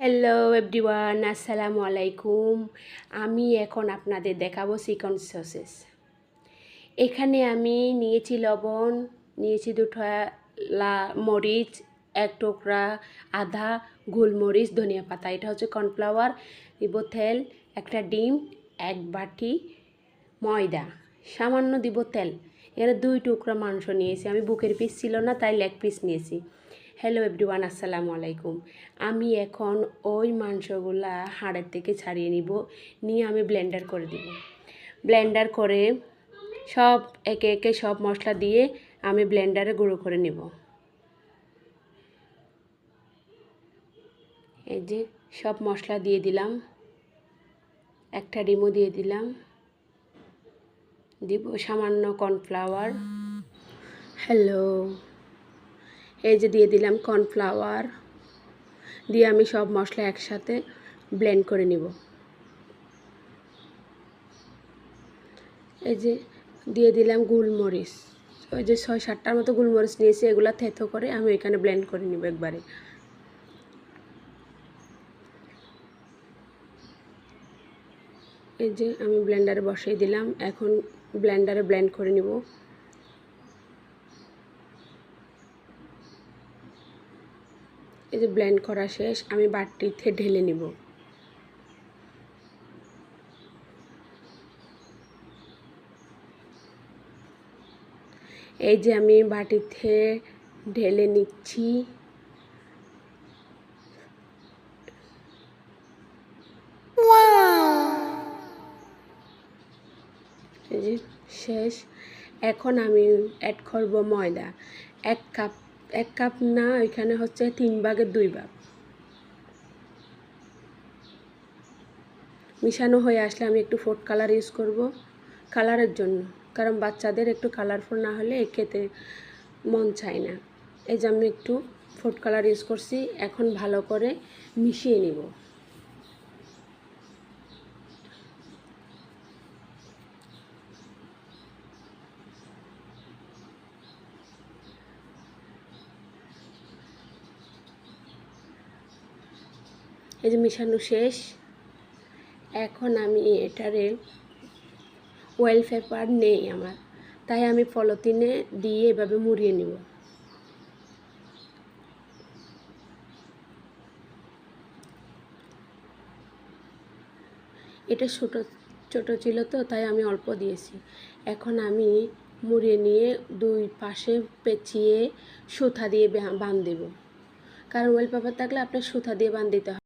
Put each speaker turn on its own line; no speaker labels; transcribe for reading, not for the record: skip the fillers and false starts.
Hello everyone, আসসালামু আলাইকুম। আমি এখন আপনাদের দেখাবো চিকেন সসেস। এখানে আমি নিয়েছি লবণ, নিয়েছি দুটো মরিচ, এক টুকরা আদা গোলমরিচ, ধনিয়া পাতা। এটা হচ্ছে কর্নফ্লাওয়ার, দিব তেল, একটা ডিম, এক বাটি ময়দা, সামান্য দিব তেল। এর 2 টুকরা মাংস নিয়েছি, আমি বুকের পিস ছিল না তাই লেগ পিস নিয়েছি। হ্যালো এভরিওয়ান, আসসালামু আলাইকুম। আমি এখন ওই মাংসগুলা হাড়ের থেকে ছাড়িয়ে নিয়ে আমি ব্লেন্ডার করে দিব। ব্লেন্ডার করে সব একে একে সব মশলা দিয়ে আমি ব্লেন্ডারে গুঁড়ো করে নিব। এই যে সব মশলা দিয়ে দিলাম, একটা ডিমও দিয়ে দিলাম, দিব সামান্য কর্নফ্লাওয়ার। হ্যালো, এই যে দিয়ে দিলাম কর্নফ্লাওয়ার, দিয়ে আমি সব মশলা একসাথে ব্লেন্ড করে নিব। এই যে দিয়ে দিলাম গোলমরিচ, ওই যে 6-7টার মতো গোলমরিচ নিয়েছি, এগুলো থেতো করে আমি এখানে ব্লেন্ড করে নিব একবারে। এই যে আমি ব্লেন্ডারে বসিয়ে দিলাম, এখন ব্লেন্ডারে ব্লেন্ড করে নিব। এই যে ব্লেন্ড করা শেষ, আমি বাটিতে ঢেলে নিব। এই যে আমি বাটিতে ঢেলে নিচ্ছি। এই যে শেষ। এখন আমি অ্যাড করব ময়দা, 1 কাপ না, এখানে হচ্ছে 3 ভাগের 2 ভাগ। মিশানো হয়ে আসলে আমি একটু ফুড কালার ইউজ করব কালারের জন্য, কারণ বাচ্চাদের একটু কালারফুল না হলে খেতে মন চায় না। এই যে আমি একটু ফুড কালার ইউজ করছি, এখন ভালো করে মিশিয়ে নিব। এই যে মিশানো শেষ। এখন আমি এটারে ওয়েল পেপার নেই আমার, তাই আমি পলিথিনে দিয়ে এভাবে মুড়িয়ে নিব। এটা ছোটো ছোটো ছিল তো তাই আমি অল্প দিয়েছি। এখন আমি মুড়িয়ে নিয়ে 2 পাশে পেঁচিয়ে সুতা দিয়ে বাঁধ দেব, কারণ ওয়েল পেপার থাকলে আপনার সুতা দিয়ে বাঁধ দিতে হয়।